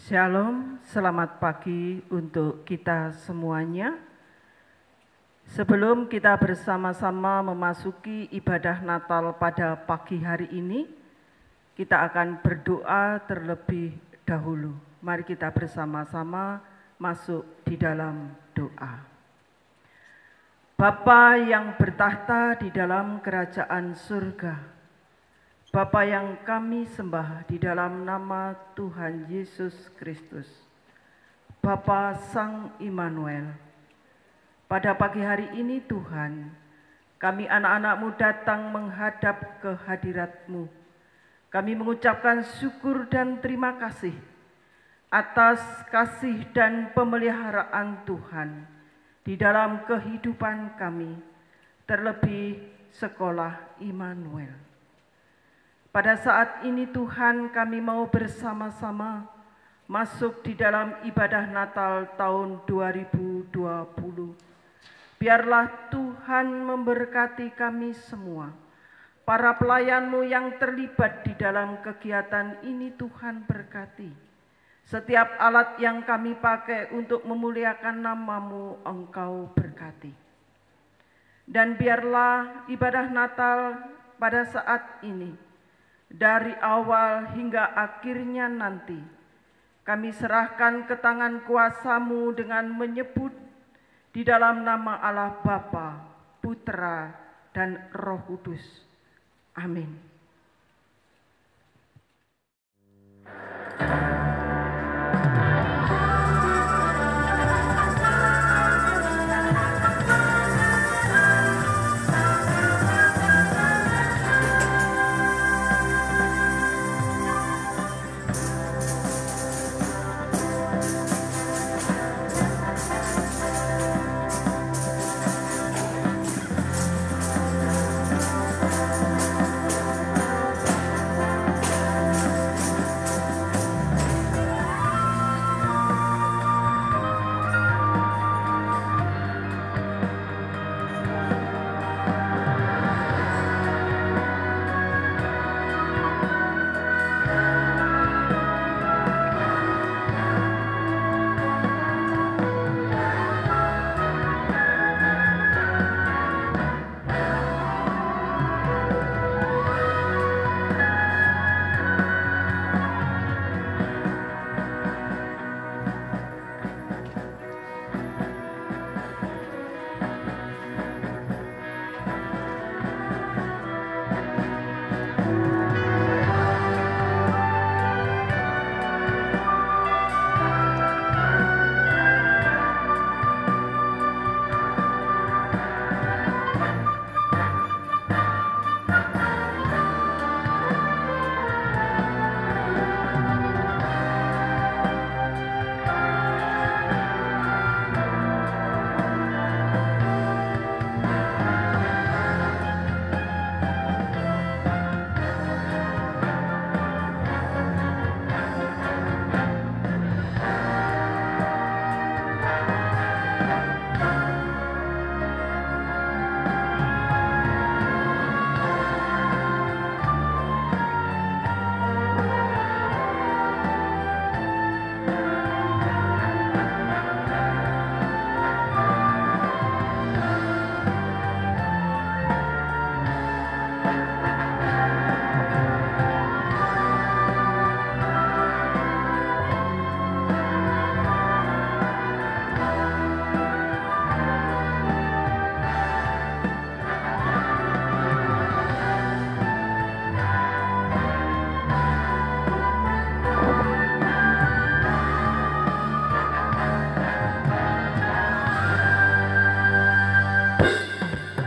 Shalom, selamat pagi untuk kita semuanya. Sebelum kita bersama-sama memasuki ibadah Natal pada pagi hari ini, kita akan berdoa terlebih dahulu. Mari kita bersama-sama masuk di dalam doa. Bapa yang bertahta di dalam kerajaan surga, Bapa yang kami sembah di dalam nama Tuhan Yesus Kristus, Bapa Sang Immanuel, pada pagi hari ini Tuhan, kami anak-anak-Mu datang menghadap ke hadirat-Mu. Kami mengucapkan syukur dan terima kasih atas kasih dan pemeliharaan Tuhan di dalam kehidupan kami, terlebih sekolah Immanuel. Pada saat ini Tuhan, kami mau bersama-sama masuk di dalam ibadah Natal tahun 2020. Biarlah Tuhan memberkati kami semua. Para pelayan-Mu yang terlibat di dalam kegiatan ini Tuhan berkati. Setiap alat yang kami pakai untuk memuliakan nama-Mu Engkau berkati. Dan biarlah ibadah Natal pada saat ini, dari awal hingga akhirnya nanti, kami serahkan ke tangan kuasa-Mu dengan menyebut di dalam nama Allah Bapa, Putra, dan Roh Kudus. Amin.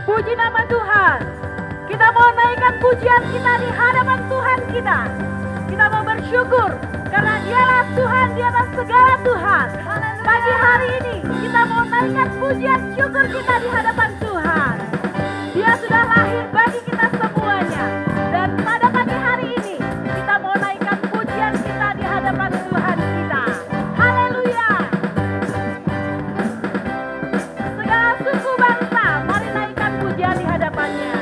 Puji nama Tuhan. Kita mau naikkan pujian kita di hadapan Tuhan kita. Kita mau bersyukur karena Dialah Tuhan di atas segala Tuhan. Pagi hari ini kita mau naikkan pujian syukur kita di hadapan Tuhan. Dia sudah lahir bagi kita semuanya. Dan pada pagi hari ini kita mau naikkan pujian kita di hadapan Tuhan kita. Haleluya. Segala suku bangsa, mari naikkan pujian di hadapannya.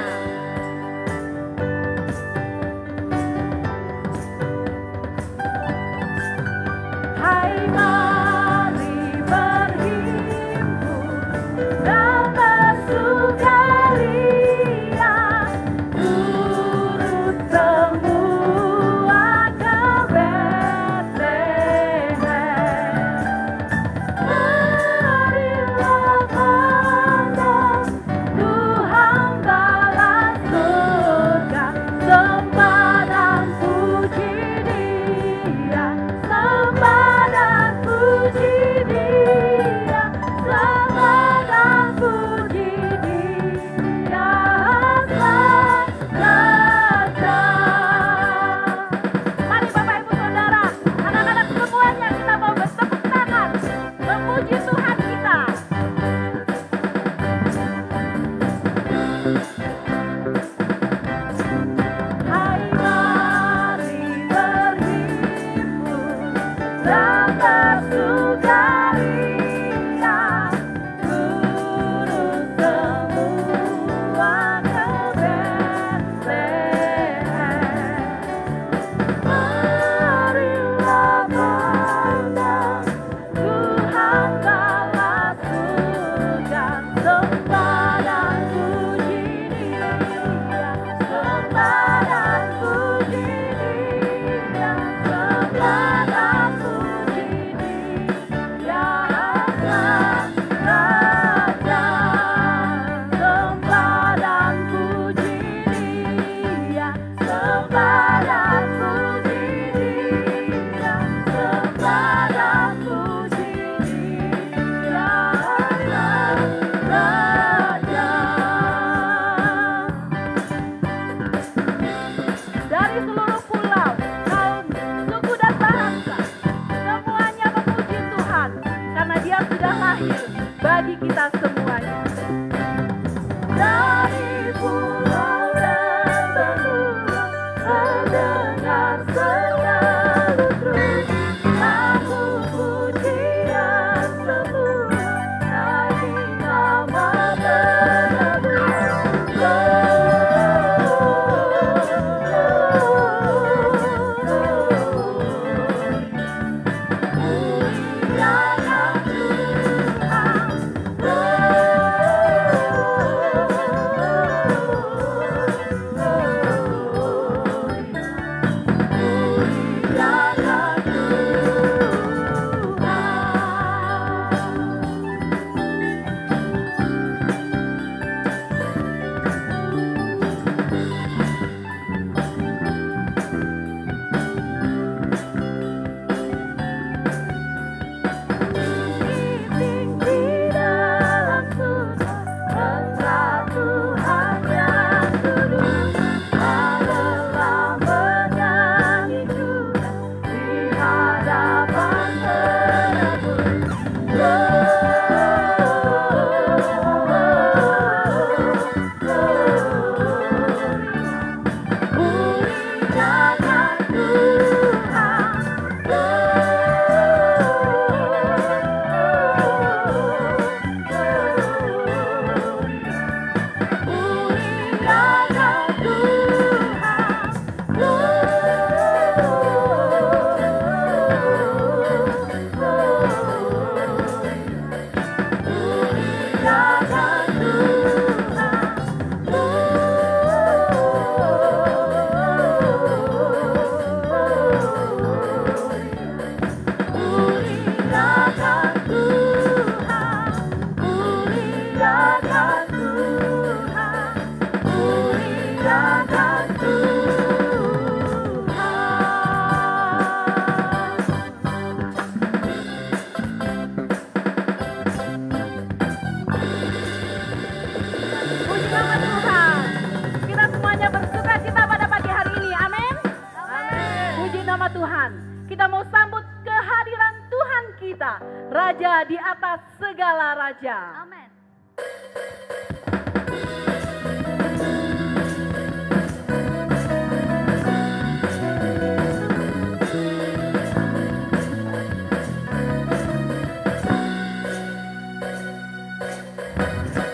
Raja di atas segala raja. Amin.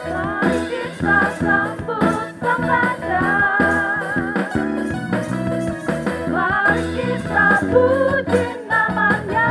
Mari kita sambut Sang Raja. Mari kita puji namanya.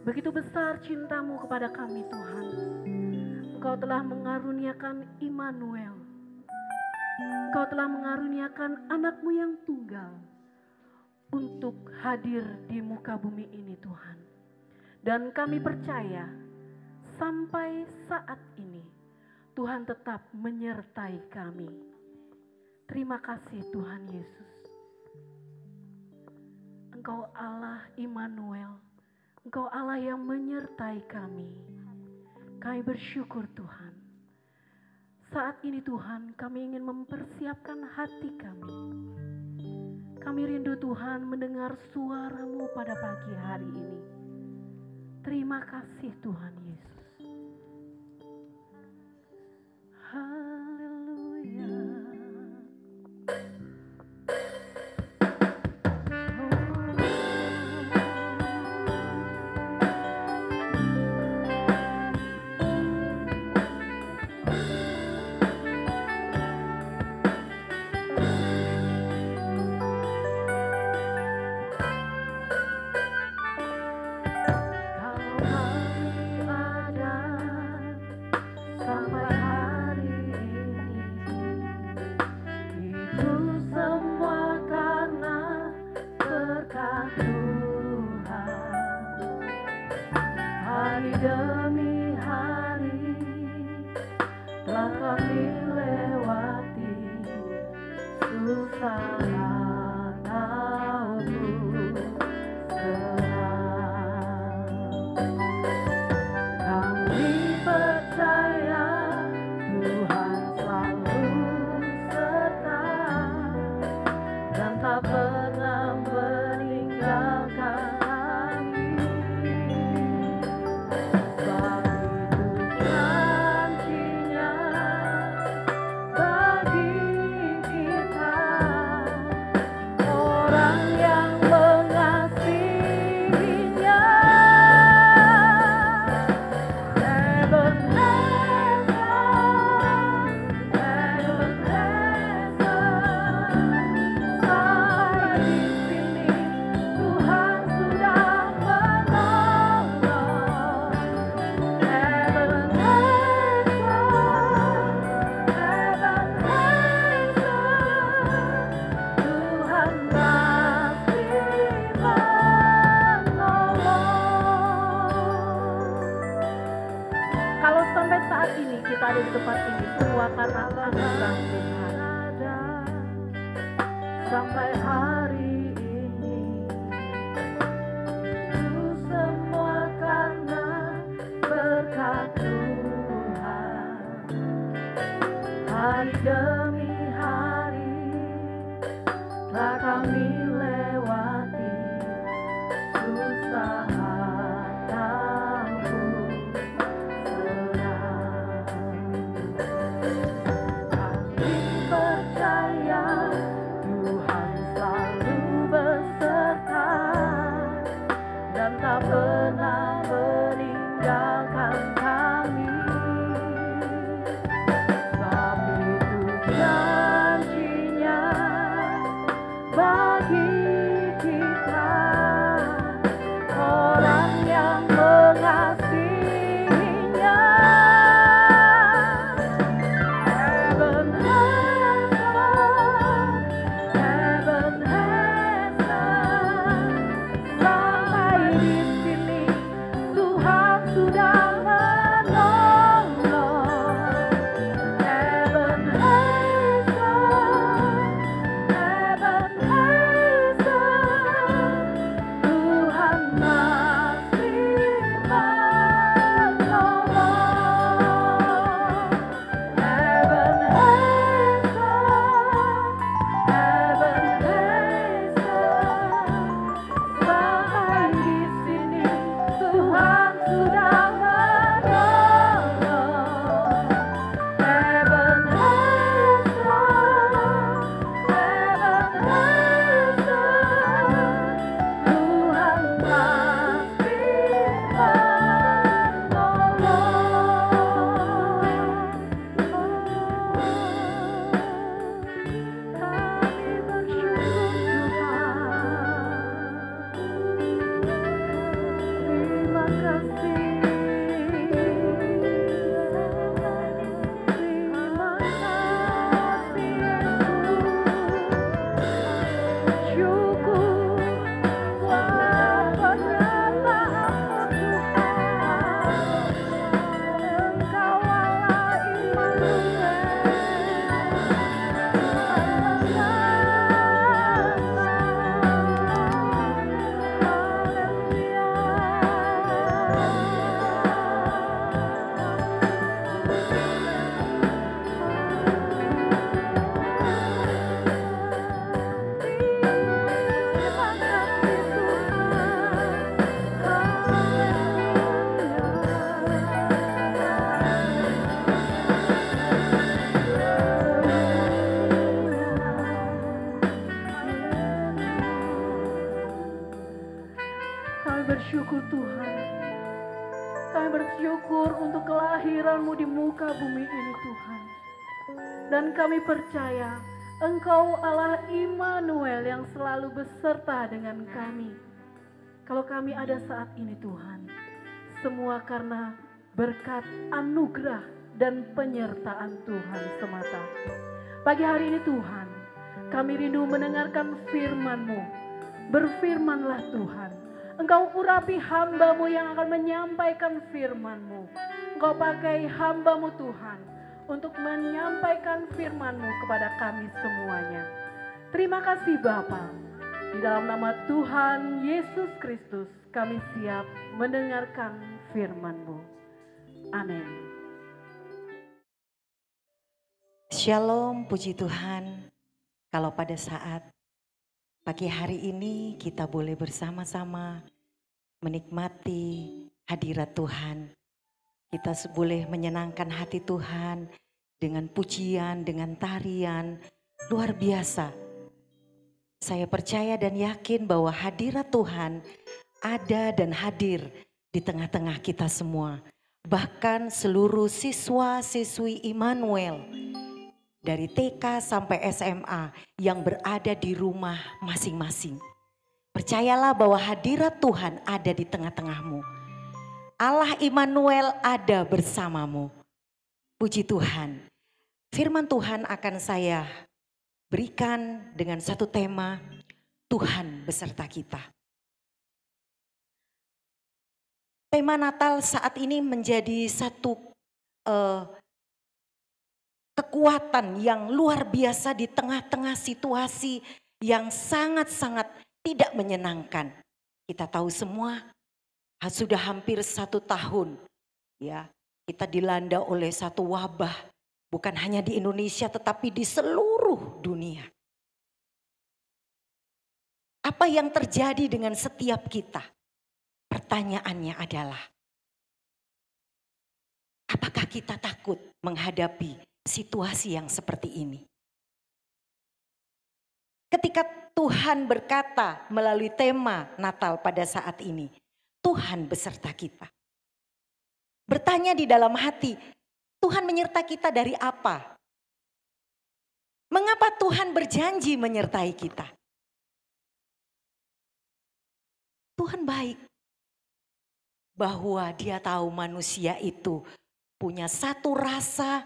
Begitu besar cinta-Mu kepada kami Tuhan. Engkau telah mengaruniakan Immanuel. Engkau telah mengaruniakan anak-Mu yang tunggal untuk hadir di muka bumi ini Tuhan. Dan kami percaya sampai saat ini Tuhan tetap menyertai kami. Terima kasih Tuhan Yesus. Engkau Allah Immanuel. Engkau Allah yang menyertai kami. Kami bersyukur Tuhan. Saat ini Tuhan kami ingin mempersiapkan hati kami. Kami rindu Tuhan mendengar suara-Mu pada pagi hari ini. Terima kasih Tuhan Yesus. Haleluya. Demi hari telah kami lewati susah atau senang. Kami percaya Tuhan selalu serta dan tak pernah meninggalkan. Ada di tempat ini semua karena anugerah Tuhan. Sampai hari ini itu semua karena berkat Tuhan. Hari demi hari telah kami lewati susah. bersyukur Tuhan. Kami bersyukur untuk kelahiran-Mu di muka bumi ini Tuhan. Dan kami percaya Engkau Allah Immanuel yang selalu beserta dengan kami. Kalau kami ada saat ini Tuhan, semua karena berkat anugerah dan penyertaan Tuhan semata. Pagi hari ini Tuhan, kami rindu mendengarkan firman-Mu. Berfirmanlah Tuhan. Engkau urapi hamba-Mu yang akan menyampaikan firman-Mu. Engkau pakai hamba-Mu Tuhan untuk menyampaikan firman-Mu kepada kami semuanya. Terima kasih Bapa. Di dalam nama Tuhan Yesus Kristus kami siap mendengarkan firman-Mu. Amin. Shalom, puji Tuhan. Kalau pada saat pagi hari ini kita boleh bersama-sama menikmati hadirat Tuhan. Kita boleh menyenangkan hati Tuhan dengan pujian, dengan tarian, luar biasa. Saya percaya dan yakin bahwa hadirat Tuhan ada dan hadir di tengah-tengah kita semua. Bahkan seluruh siswa-siswi Immanuel dari TK sampai SMA yang berada di rumah masing-masing. Percayalah bahwa hadirat Tuhan ada di tengah-tengahmu. Allah Immanuel ada bersamamu. Puji Tuhan. Firman Tuhan akan saya berikan dengan satu tema, Tuhan beserta kita. Tema Natal saat ini menjadi satu kekuatan yang luar biasa di tengah-tengah situasi yang sangat-sangat tidak menyenangkan. Kita tahu semua sudah hampir 1 tahun ya kita dilanda oleh satu wabah. Bukan hanya di Indonesia tetapi di seluruh dunia. Apa yang terjadi dengan setiap kita? Pertanyaannya adalah, apakah kita takut menghadapi situasi yang seperti ini? Ketika Tuhan berkata melalui tema Natal pada saat ini, Tuhan beserta kita. Bertanya di dalam hati, Tuhan menyertai kita dari apa? Mengapa Tuhan berjanji menyertai kita? Tuhan baik. Bahwa Dia tahu manusia itu punya satu rasa,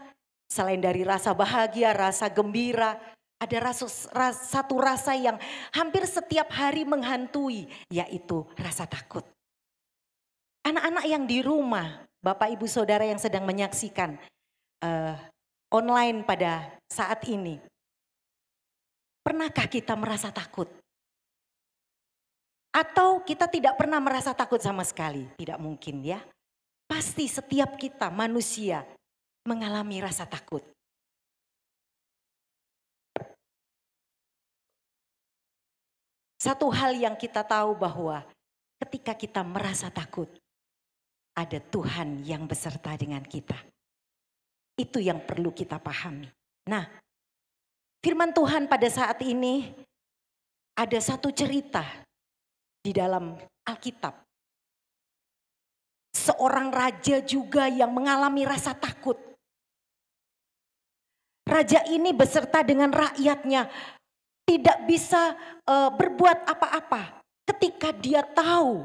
selain dari rasa bahagia, rasa gembira, ada satu rasa yang hampir setiap hari menghantui, yaitu rasa takut. Anak-anak yang di rumah, Bapak Ibu Saudara yang sedang menyaksikan online pada saat ini. Pernahkah kita merasa takut? Atau kita tidak pernah merasa takut sama sekali? Tidak mungkin ya. Pasti setiap kita manusia mengalami rasa takut. Satu hal yang kita tahu bahwa ketika kita merasa takut, ada Tuhan yang beserta dengan kita. Itu yang perlu kita pahami. Nah, firman Tuhan pada saat ini ada satu cerita di dalam Alkitab. Seorang raja juga yang mengalami rasa takut. Raja ini beserta dengan rakyatnya tidak bisa berbuat apa-apa ketika dia tahu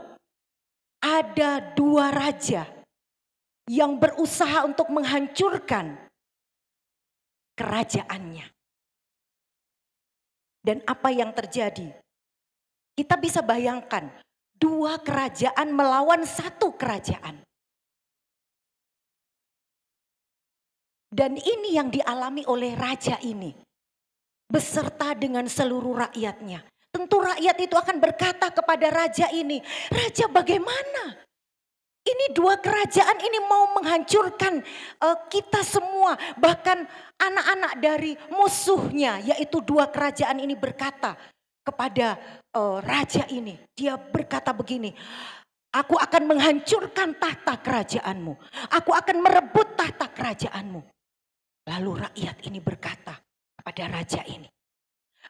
ada 2 raja yang berusaha untuk menghancurkan kerajaannya. Dan apa yang terjadi? Kita bisa bayangkan 2 kerajaan melawan 1 kerajaan. Dan ini yang dialami oleh raja ini. Beserta dengan seluruh rakyatnya. Tentu rakyat itu akan berkata kepada raja ini, "Raja, bagaimana? Ini 2 kerajaan ini mau menghancurkan kita semua." Bahkan anak-anak dari musuhnya, yaitu 2 kerajaan ini berkata kepada raja ini. Dia berkata begini, "Aku akan menghancurkan tahta kerajaanmu. Aku akan merebut tahta kerajaanmu." Lalu rakyat ini berkata kepada raja ini,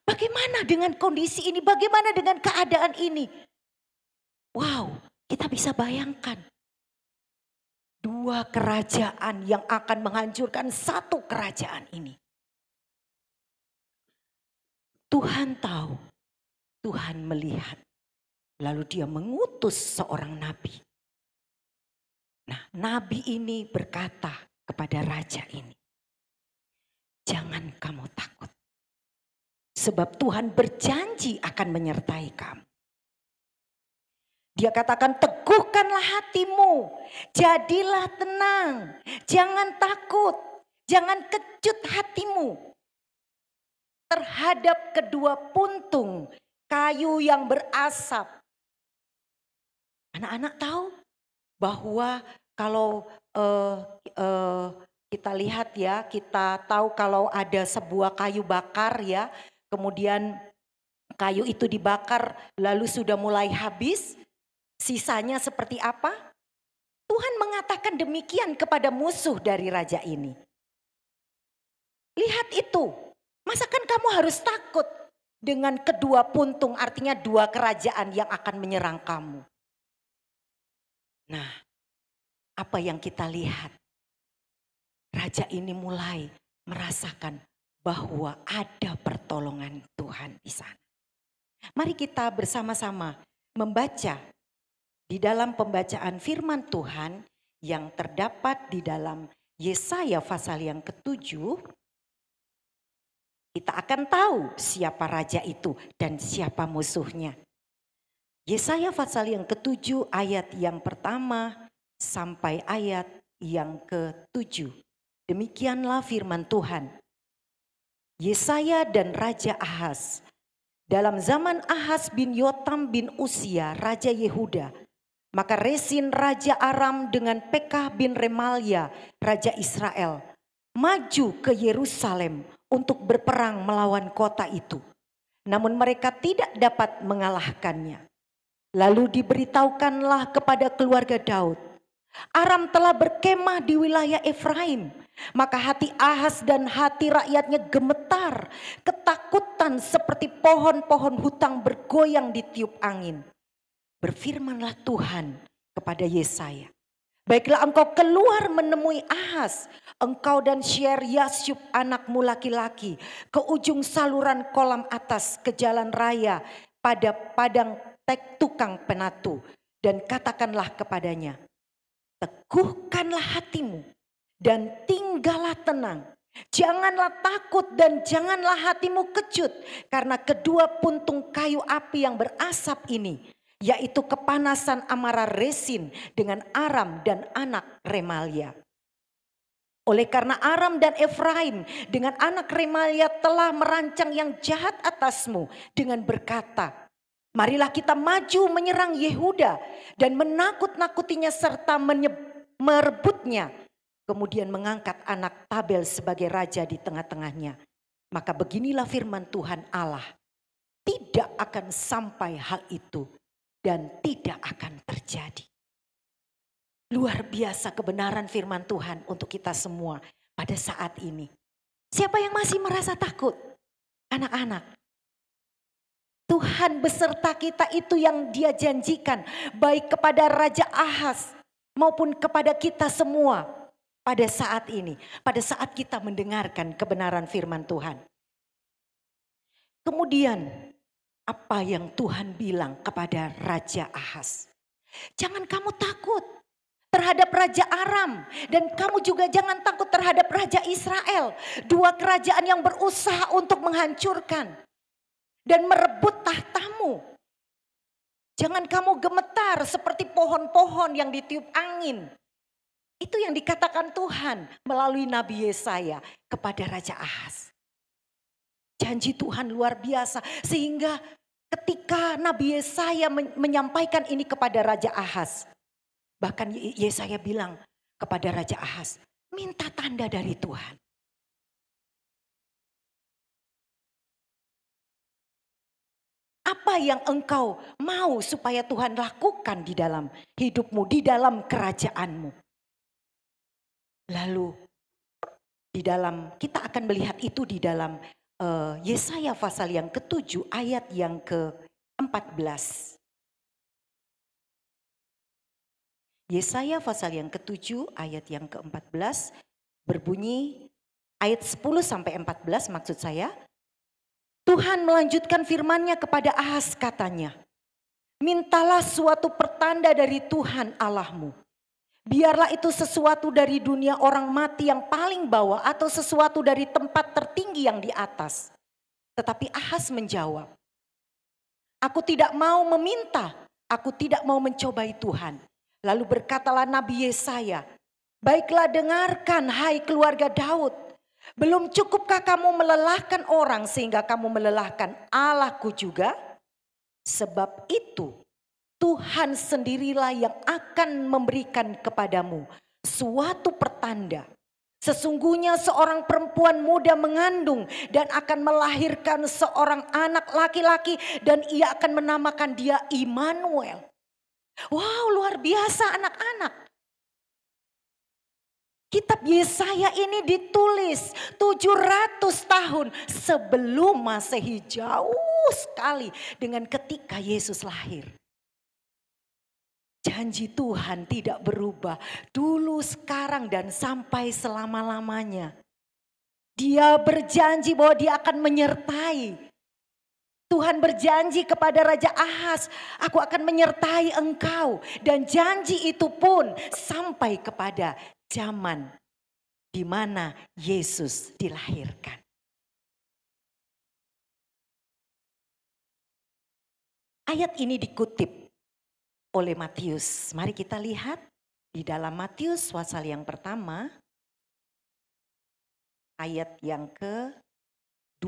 "Bagaimana dengan kondisi ini? Bagaimana dengan keadaan ini?" Wow, Kita bisa bayangkan 2 kerajaan yang akan menghancurkan 1 kerajaan ini. Tuhan tahu, Tuhan melihat, lalu dia mengutus seorang nabi. Nah, nabi ini berkata kepada raja ini, jangan kamu takut, sebab Tuhan berjanji akan menyertai kamu. Dia katakan, teguhkanlah hatimu, jadilah tenang, jangan takut, jangan kecut hatimu terhadap kedua puntung kayu yang berasap. Anak-anak tahu bahwa kalau kita lihat ya, kita tahu kalau ada sebuah kayu bakar ya, kemudian kayu itu dibakar lalu sudah mulai habis. Sisanya seperti apa? Tuhan mengatakan demikian kepada musuh dari raja ini. Lihat itu, masakan kamu harus takut dengan kedua puntung, artinya 2 kerajaan yang akan menyerang kamu. Nah, apa yang kita lihat? Raja ini mulai merasakan bahwa ada pertolongan Tuhan di sana. Mari kita bersama-sama membaca di dalam pembacaan firman Tuhan yang terdapat di dalam Yesaya pasal yang ke-7, kita akan tahu siapa raja itu dan siapa musuhnya. Yesaya pasal yang ke-7 ayat yang pertama sampai ayat yang ke-7. Demikianlah firman Tuhan. Yesaya dan Raja Ahaz. Dalam zaman Ahaz bin Yotam bin Usia, Raja Yehuda, maka Resin Raja Aram dengan Pekah bin Remalia, Raja Israel, maju ke Yerusalem untuk berperang melawan kota itu. Namun mereka tidak dapat mengalahkannya. Lalu diberitahukanlah kepada keluarga Daud, Aram telah berkemah di wilayah Efraim. Maka hati Ahaz dan hati rakyatnya gemetar, ketakutan seperti pohon-pohon hutang bergoyang ditiup angin. Berfirmanlah Tuhan kepada Yesaya, baiklah engkau keluar menemui Ahaz, engkau dan Syer-Yasyub anakmu laki-laki, ke ujung saluran kolam atas ke jalan raya pada padang tukang penatu, dan katakanlah kepadanya, teguhkanlah hatimu dan tinggallah tenang. Janganlah takut dan janganlah hatimu kecut karena kedua puntung kayu api yang berasap ini, yaitu kepanasan amarah Resin dengan Aram dan anak Remalia. Oleh karena Aram dan Efraim dengan anak Remalia telah merancang yang jahat atasmu dengan berkata, marilah kita maju menyerang Yehuda dan menakut-nakutinya serta merebutnya. Kemudian mengangkat anak Tabel sebagai raja di tengah-tengahnya. Maka beginilah firman Tuhan Allah, tidak akan sampai hal itu dan tidak akan terjadi. Luar biasa kebenaran firman Tuhan untuk kita semua pada saat ini. Siapa yang masih merasa takut? Anak-anak. Tuhan beserta kita itu yang Dia janjikan, baik kepada Raja Ahaz maupun kepada kita semua pada saat ini, pada saat kita mendengarkan kebenaran firman Tuhan. Kemudian apa yang Tuhan bilang kepada Raja Ahaz? Jangan kamu takut terhadap Raja Aram, dan kamu juga jangan takut terhadap Raja Israel. 2 kerajaan yang berusaha untuk menghancurkan dan merebut tahtamu. Jangan kamu gemetar seperti pohon-pohon yang ditiup angin. Itu yang dikatakan Tuhan melalui Nabi Yesaya kepada Raja Ahaz. Janji Tuhan luar biasa, sehingga ketika Nabi Yesaya menyampaikan ini kepada Raja Ahaz, bahkan Yesaya bilang kepada Raja Ahaz, minta tanda dari Tuhan. Apa yang engkau mau supaya Tuhan lakukan di dalam hidupmu, di dalam kerajaanmu? Lalu di dalam, kita akan melihat itu di dalam Yesaya pasal yang ke-7 ayat yang ke-14. Yesaya pasal yang ke-7 ayat yang ke-14 berbunyi, ayat 10 sampai 14 maksud saya. Tuhan melanjutkan firman-Nya kepada Ahaz, katanya, mintalah suatu pertanda dari Tuhan Allahmu. Biarlah itu sesuatu dari dunia orang mati yang paling bawah atau sesuatu dari tempat tertinggi yang di atas. Tetapi Ahaz menjawab, aku tidak mau meminta, aku tidak mau mencobai Tuhan. Lalu berkatalah Nabi Yesaya, baiklah dengarkan hai keluarga Daud. Belum cukupkah kamu melelahkan orang sehingga kamu melelahkan Allahku juga? Sebab itu Tuhan sendirilah yang akan memberikan kepadamu suatu pertanda. Sesungguhnya seorang perempuan muda mengandung dan akan melahirkan seorang anak laki-laki dan ia akan menamakan dia Immanuel. Wow, luar biasa anak-anak. Kitab Yesaya ini ditulis 700 tahun sebelum Masehi, jauh sekali dengan ketika Yesus lahir. Janji Tuhan tidak berubah dulu, sekarang, dan sampai selama-lamanya. Dia berjanji bahwa dia akan menyertai. Tuhan berjanji kepada Raja Ahaz, aku akan menyertai engkau. Dan janji itu pun sampai kepada zaman di mana Yesus dilahirkan. Ayat ini dikutip oleh Matius. Mari kita lihat di dalam Matius pasal yang pertama, ayat yang ke-23.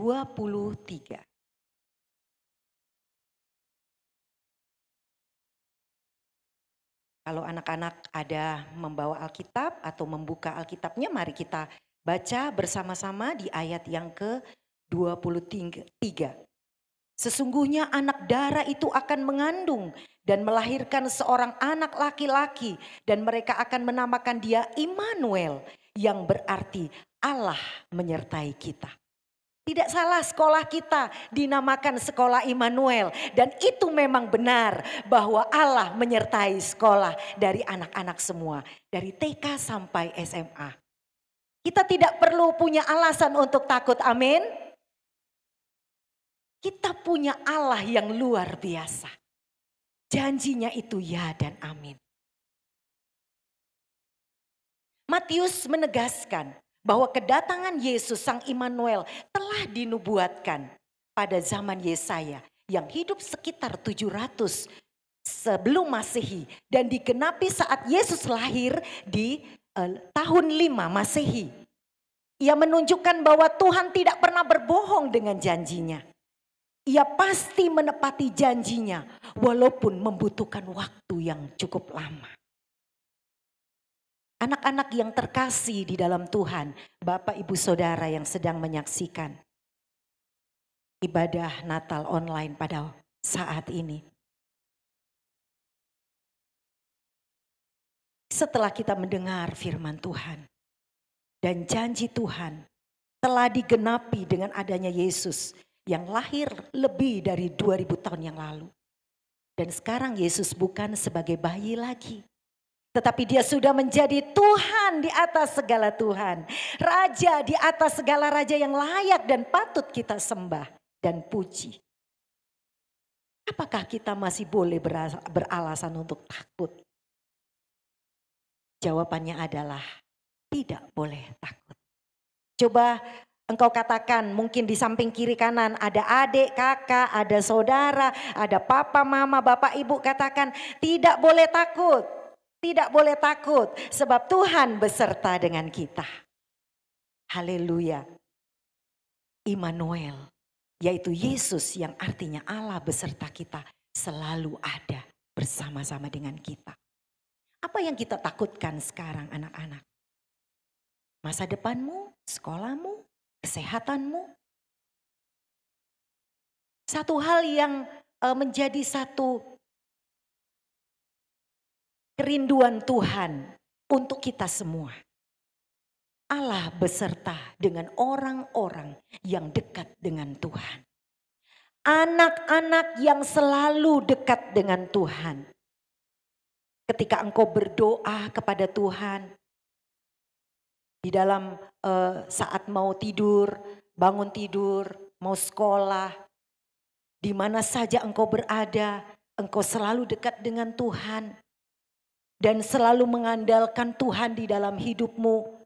Kalau anak-anak ada membawa Alkitab atau membuka Alkitabnya, mari kita baca bersama-sama di ayat yang ke-23. Sesungguhnya anak darah itu akan mengandung dan melahirkan seorang anak laki-laki, dan mereka akan menamakan dia Immanuel, yang berarti Allah menyertai kita. Tidak salah sekolah kita dinamakan sekolah Immanuel, dan itu memang benar bahwa Allah menyertai sekolah dari anak-anak semua, dari TK sampai SMA. Kita tidak perlu punya alasan untuk takut, amin. Kita punya Allah yang luar biasa. Janjinya itu ya dan amin. Matius menegaskan bahwa kedatangan Yesus Sang Immanuel telah dinubuatkan pada zaman Yesaya yang hidup sekitar 700 sebelum Masehi dan digenapi saat Yesus lahir di tahun 5 Masehi. Ia menunjukkan bahwa Tuhan tidak pernah berbohong dengan janjinya. Ia pasti menepati janjinya walaupun membutuhkan waktu yang cukup lama. Anak-anak yang terkasih di dalam Tuhan, Bapak Ibu Saudara yang sedang menyaksikan ibadah Natal online pada saat ini. Setelah kita mendengar firman Tuhan dan janji Tuhan telah digenapi dengan adanya Yesus yang lahir lebih dari 2000 tahun yang lalu. Dan sekarang Yesus bukan sebagai bayi lagi, tetapi dia sudah menjadi Tuhan di atas segala Tuhan. Raja di atas segala raja yang layak dan patut kita sembah dan puji. Apakah kita masih boleh beralasan untuk takut? Jawabannya adalah tidak boleh takut. Coba engkau katakan, mungkin di samping kiri kanan ada adik, kakak, ada saudara, ada papa, mama, bapak, ibu, katakan tidak boleh takut. Tidak boleh takut sebab Tuhan beserta dengan kita. Haleluya. Immanuel, yaitu Yesus yang artinya Allah beserta kita, selalu ada bersama-sama dengan kita. Apa yang kita takutkan sekarang anak-anak? Masa depanmu, sekolahmu, kesehatanmu? Satu hal yang menjadi satu kerinduan Tuhan untuk kita semua. Allah beserta dengan orang-orang yang dekat dengan Tuhan. Anak-anak yang selalu dekat dengan Tuhan. ketika engkau berdoa kepada Tuhan, di dalam saat mau tidur, bangun tidur, mau sekolah, di mana saja engkau berada, engkau selalu dekat dengan Tuhan dan selalu mengandalkan Tuhan di dalam hidupmu.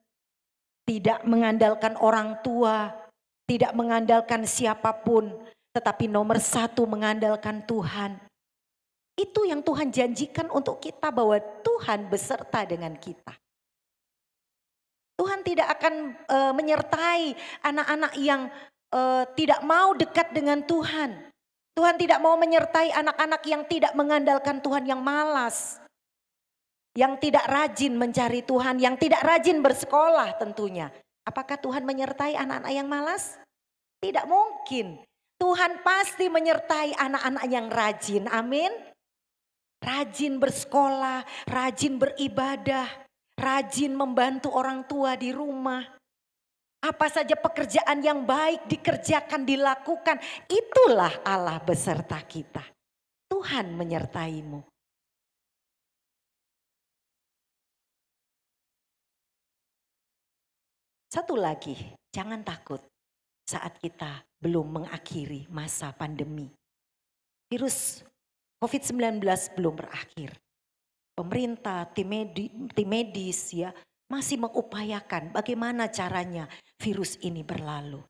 Tidak mengandalkan orang tua, tidak mengandalkan siapapun, tetapi nomor satu mengandalkan Tuhan. Itu yang Tuhan janjikan untuk kita, bahwa Tuhan beserta dengan kita. Tuhan tidak akan menyertai anak-anak yang tidak mau dekat dengan Tuhan. Tuhan tidak mau menyertai anak-anak yang tidak mengandalkan Tuhan, yang malas, yang tidak rajin mencari Tuhan, yang tidak rajin bersekolah tentunya. Apakah Tuhan menyertai anak-anak yang malas? Tidak mungkin. Tuhan pasti menyertai anak-anak yang rajin. Amin. Rajin bersekolah, rajin beribadah, rajin membantu orang tua di rumah. Apa saja pekerjaan yang baik dikerjakan, dilakukan. Itulah Allah beserta kita. Tuhan menyertaimu. Satu lagi, jangan takut saat kita belum mengakhiri masa pandemi. Virus COVID-19 belum berakhir. Pemerintah, tim medis ya masih mengupayakan bagaimana caranya virus ini berlalu.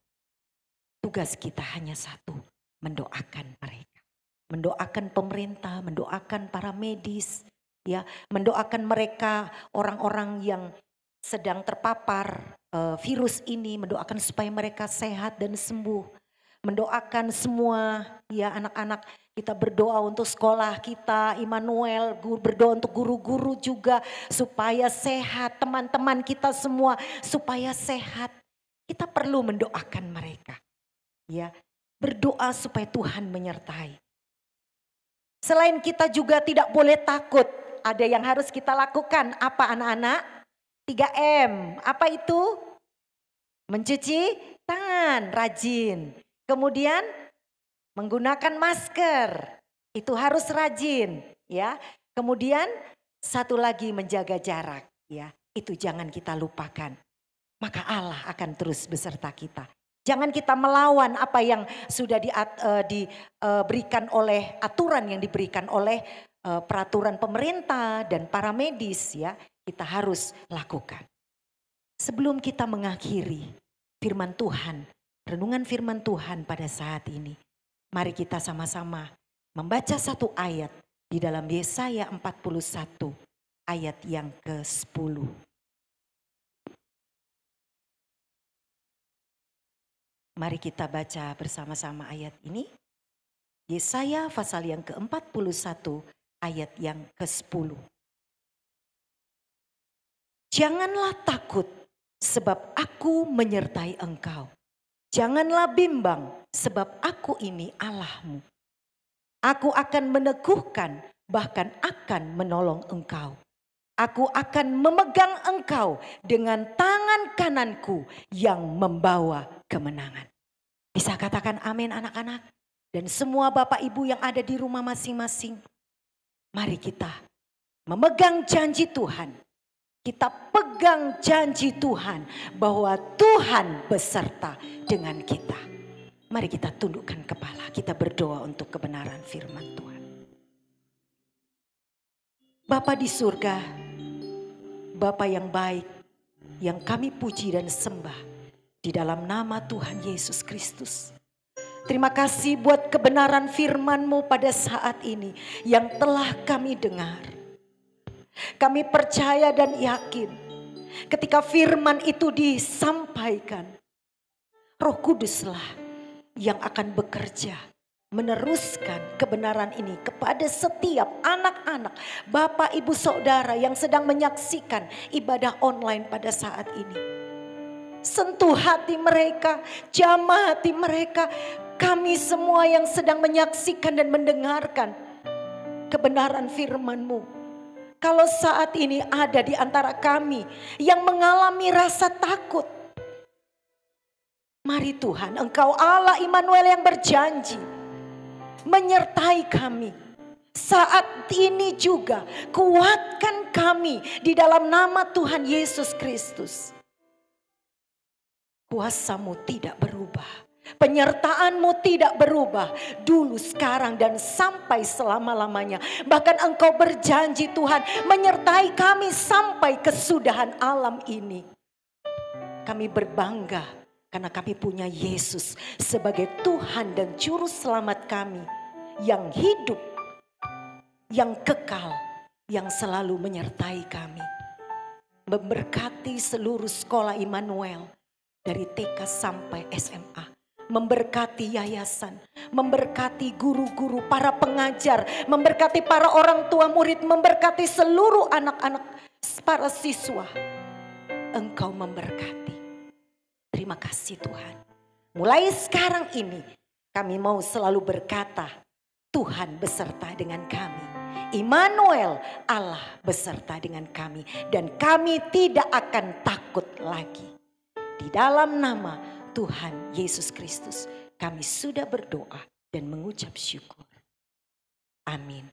Tugas kita hanya satu, mendoakan mereka. Mendoakan pemerintah, mendoakan para medis, ya, mendoakan mereka orang-orang yang sedang terpapar virus ini, mendoakan supaya mereka sehat dan sembuh. Mendoakan semua ya anak-anak, kita berdoa untuk sekolah kita, Immanuel, berdoa untuk guru-guru juga supaya sehat, teman-teman kita semua supaya sehat. Kita perlu mendoakan mereka. Ya, berdoa supaya Tuhan menyertai. Selain kita juga tidak boleh takut, ada yang harus kita lakukan. Apa anak-anak? 3M, apa itu? Mencuci tangan, rajin. Kemudian menggunakan masker, itu harus rajin, ya. Kemudian satu lagi menjaga jarak, ya. Itu jangan kita lupakan. Maka Allah akan terus beserta kita. Jangan kita melawan apa yang sudah diberikan oleh aturan yang diberikan oleh peraturan pemerintah dan para medis, ya. Kita harus lakukan. Sebelum kita mengakhiri firman Tuhan, renungan firman Tuhan pada saat ini, mari kita sama-sama membaca satu ayat di dalam Yesaya 41 ayat yang ke-10. Mari kita baca bersama-sama ayat ini. Yesaya pasal yang ke-41 ayat yang ke-10. Janganlah takut sebab aku menyertai engkau. Janganlah bimbang sebab aku ini Allahmu. Aku akan meneguhkan bahkan akan menolong engkau. Aku akan memegang engkau dengan tangan kananku yang membawa kemenangan. Bisa katakan amin anak-anak? Dan semua bapak ibu yang ada di rumah masing-masing. Mari kita memegang janji Tuhan. Kita pegang janji Tuhan bahwa Tuhan beserta dengan kita. Mari kita tundukkan kepala, kita berdoa untuk kebenaran firman Tuhan. Bapa di surga, Bapa yang baik, yang kami puji dan sembah di dalam nama Tuhan Yesus Kristus. Terima kasih buat kebenaran firman-Mu pada saat ini yang telah kami dengar. Kami percaya dan yakin ketika firman itu disampaikan, Roh Kuduslah yang akan bekerja meneruskan kebenaran ini kepada setiap anak-anak, bapak, ibu, saudara yang sedang menyaksikan ibadah online pada saat ini. Sentuh hati mereka, jamah hati mereka, kami semua yang sedang menyaksikan dan mendengarkan kebenaran firman-Mu. Kalau saat ini ada di antara kami yang mengalami rasa takut, mari Tuhan, Engkau Allah Immanuel yang berjanji menyertai kami, Saat ini juga kuatkan kami di dalam nama Tuhan Yesus Kristus. Kuasa-Mu tidak berubah. Penyertaan-Mu tidak berubah. Dulu, sekarang, dan sampai selama-lamanya. Bahkan Engkau berjanji Tuhan menyertai kami sampai kesudahan alam ini. Kami berbangga karena kami punya Yesus sebagai Tuhan dan Juru Selamat kami. Yang hidup, yang kekal, yang selalu menyertai kami. Memberkati seluruh sekolah Immanuel dari TK sampai SMA. Memberkati yayasan, memberkati guru-guru, para pengajar, memberkati para orang tua murid, memberkati seluruh anak-anak, para siswa. Engkau memberkati. Terima kasih Tuhan. Mulai sekarang ini kami mau selalu berkata, Tuhan beserta dengan kami. Immanuel, Allah beserta dengan kami. Dan kami tidak akan takut lagi. Di dalam nama Tuhan Yesus Kristus kami sudah berdoa dan mengucap syukur. Amin.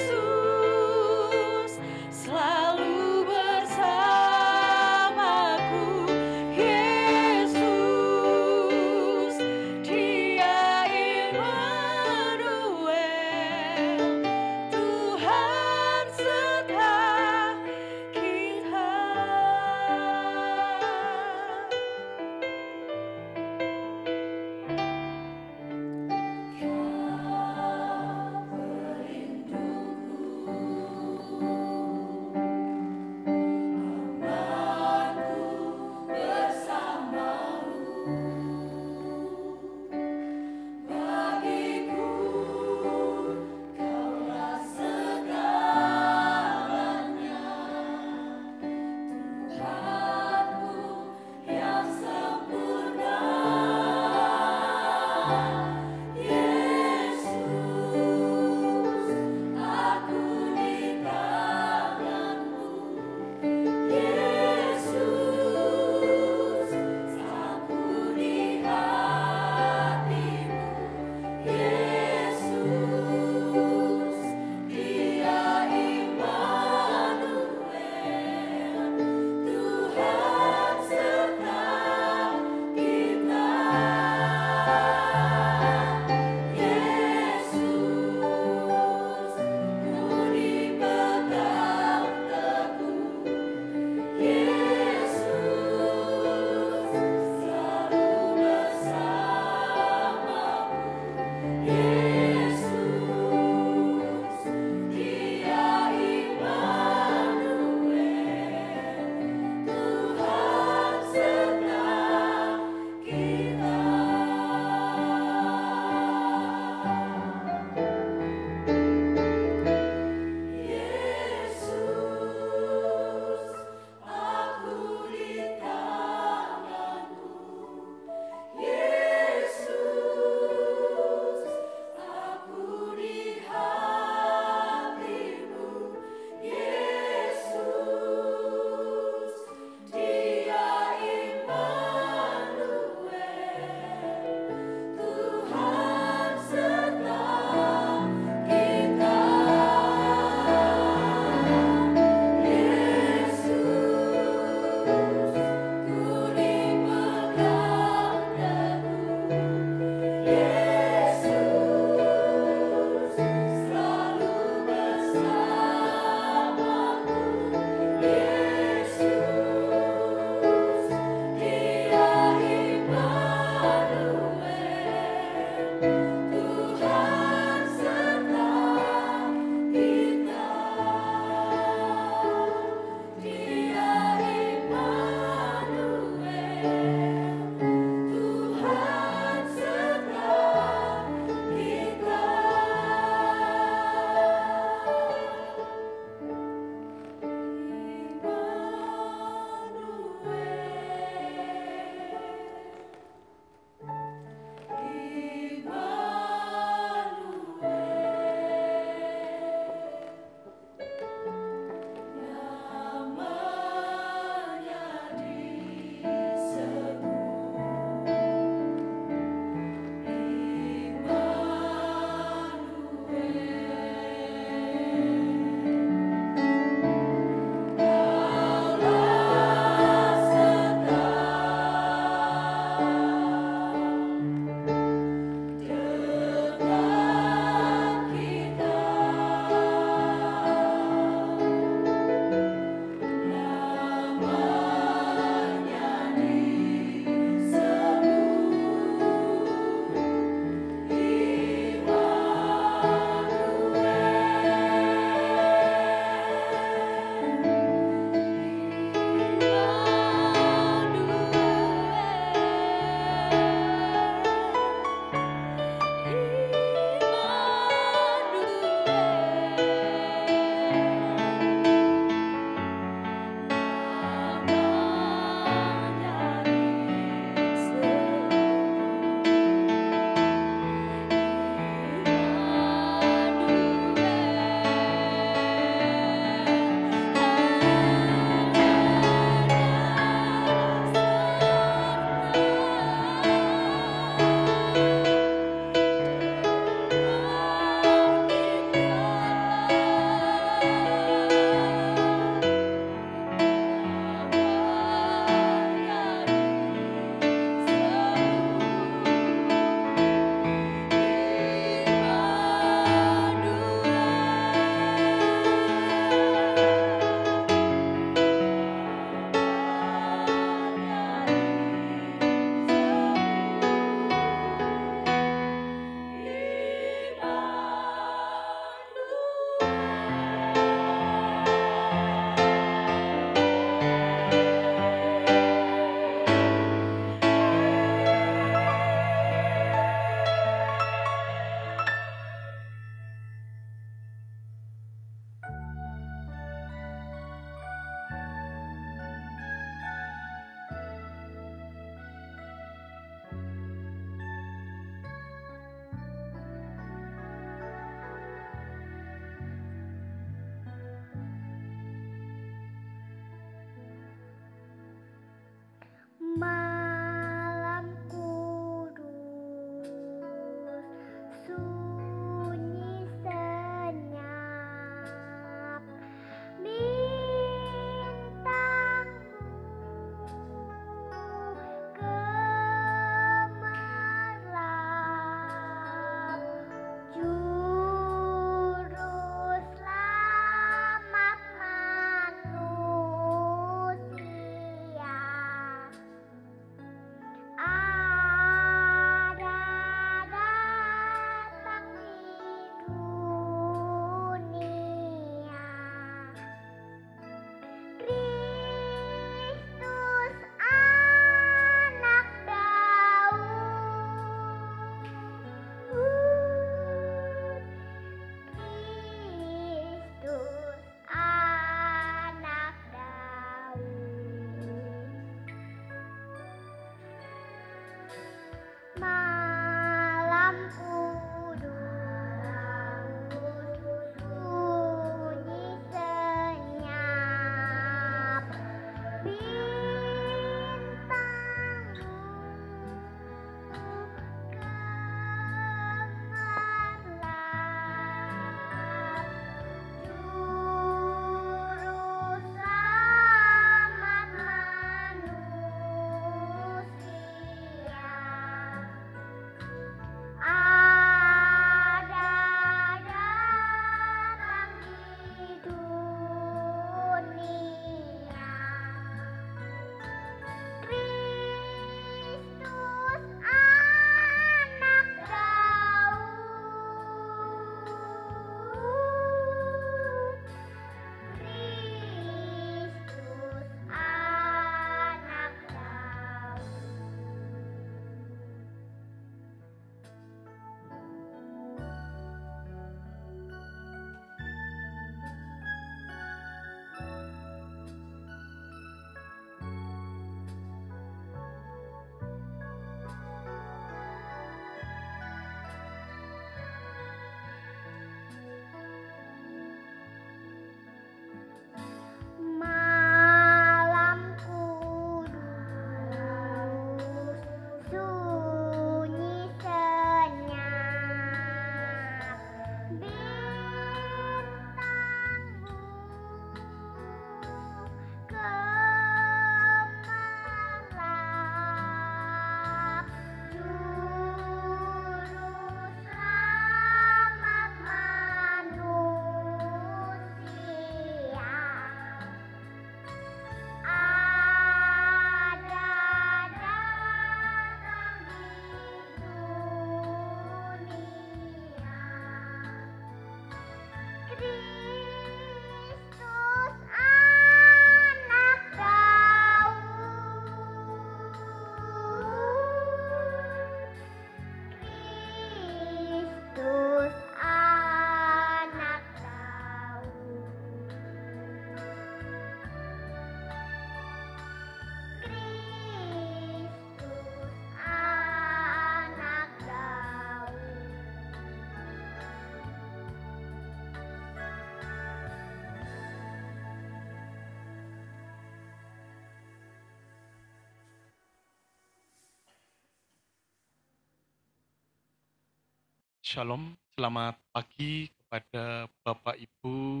Shalom, selamat pagi kepada Bapak Ibu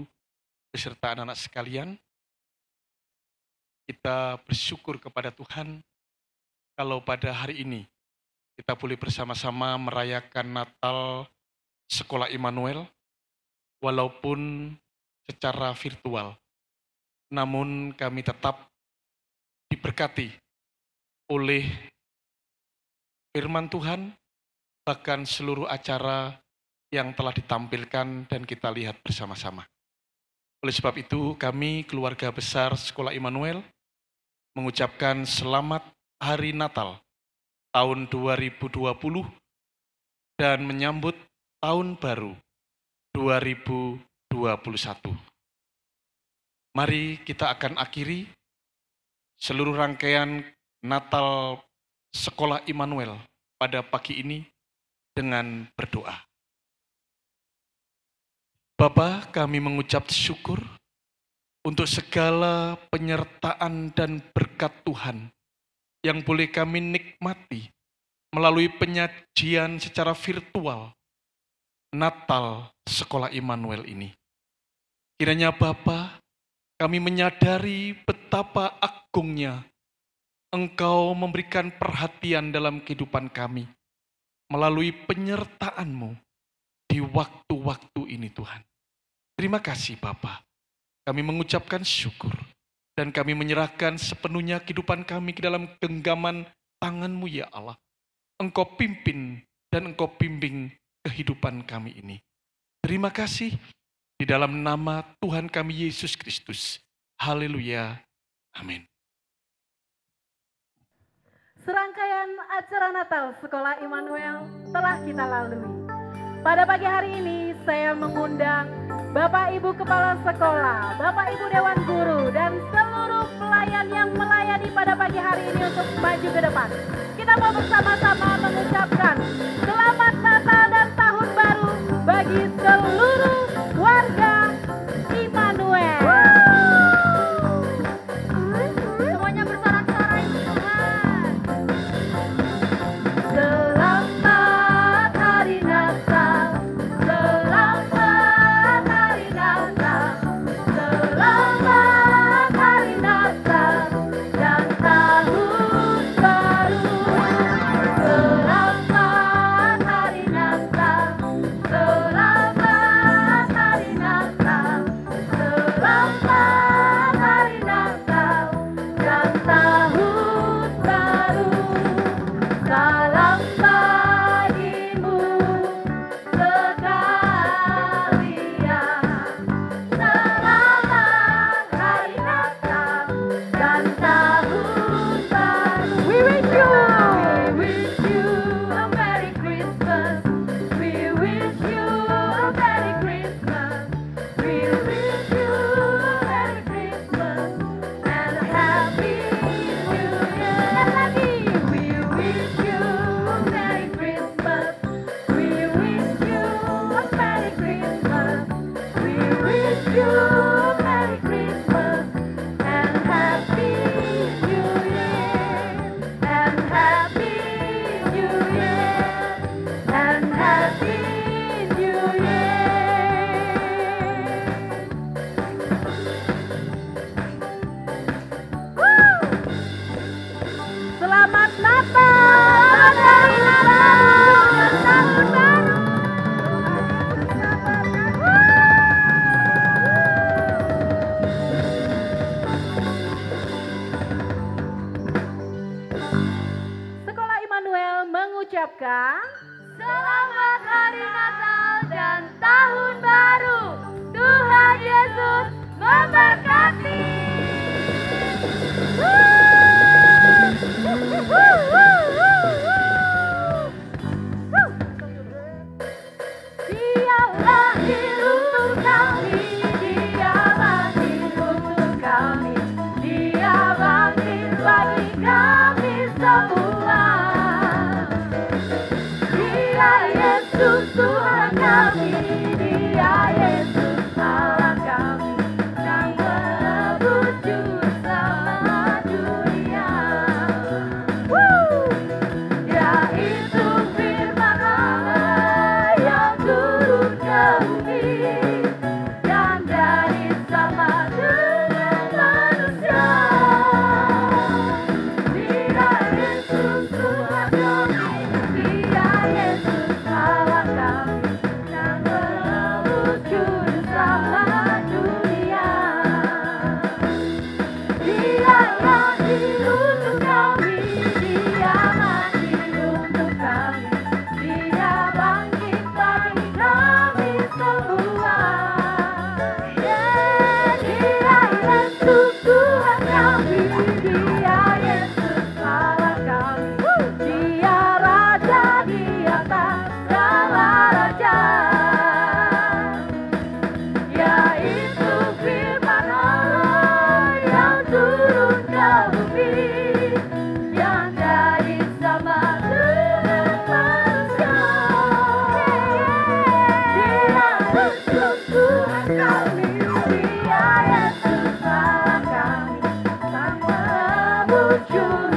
beserta anak-anak sekalian. Kita bersyukur kepada Tuhan kalau pada hari ini kita boleh bersama-sama merayakan Natal Sekolah Immanuel walaupun secara virtual. Namun kami tetap diberkati oleh firman Tuhan, bahkan seluruh acara yang telah ditampilkan dan kita lihat bersama-sama. Oleh sebab itu, kami keluarga besar Sekolah Immanuel mengucapkan selamat Hari Natal tahun 2020 dan menyambut tahun baru 2021. Mari kita akan akhiri seluruh rangkaian Natal Sekolah Immanuel pada pagi ini dengan berdoa. Bapa, kami mengucap syukur untuk segala penyertaan dan berkat Tuhan yang boleh kami nikmati melalui penyajian secara virtual Natal Sekolah Immanuel ini. Kiranya Bapa, kami menyadari betapa agungnya Engkau memberikan perhatian dalam kehidupan kami melalui penyertaan-Mu di waktu-waktu ini Tuhan. Terima kasih Bapa. Kami mengucapkan syukur dan kami menyerahkan sepenuhnya kehidupan kami ke dalam genggaman tangan-Mu ya Allah. Engkau pimpin dan Engkau bimbing kehidupan kami ini. Terima kasih di dalam nama Tuhan kami Yesus Kristus. Haleluya. Amin. Serangkaian acara Natal Sekolah Immanuel telah kita lalui. Pada pagi hari ini saya mengundang Bapak Ibu Kepala Sekolah, Bapak Ibu Dewan Guru, dan seluruh pelayan yang melayani pada pagi hari ini untuk maju ke depan. Kita mau bersama-sama mengucapkan Selamat Natal dan Tahun Baru bagi seluruh warga Immanuel. Semuanya bersorak-sorai Tuhan. Selamat Hari Natal, selamat Hari Natal, selamat Hari Natal dan Tahun Baru. Selamat Hari Natal, selamat Hari Natal, selamat Hari Natal dan Tahun Baru. Salam bagimu sekalian. Selamat Hari Natal dan Tahun Baru. We wish you a Merry Christmas. We wish you a Merry Christmas. We wish you a Merry Christmas and a Happy New Year. We wish you a Merry Christmas. We wish you a Merry Christmas. We wish you a Merry Christmas and Happy New Year. And Happy New Year. And Happy New Year. Selamat Natal, Hari Natal dan Tahun Baru. Sekolah Immanuel mengucapkan Selamat Hari Natal dan Tahun Baru. Tuhan Yesus memberkati. Dia lahir untuk kami, Dia lahir untuk kami, Dia bangkit bagi kami semua. Dia Yesus Tuhan kami, Dia Yesus Allah kami, yang menebus juru selamat dunia. Yaitu firman Allah yang sujud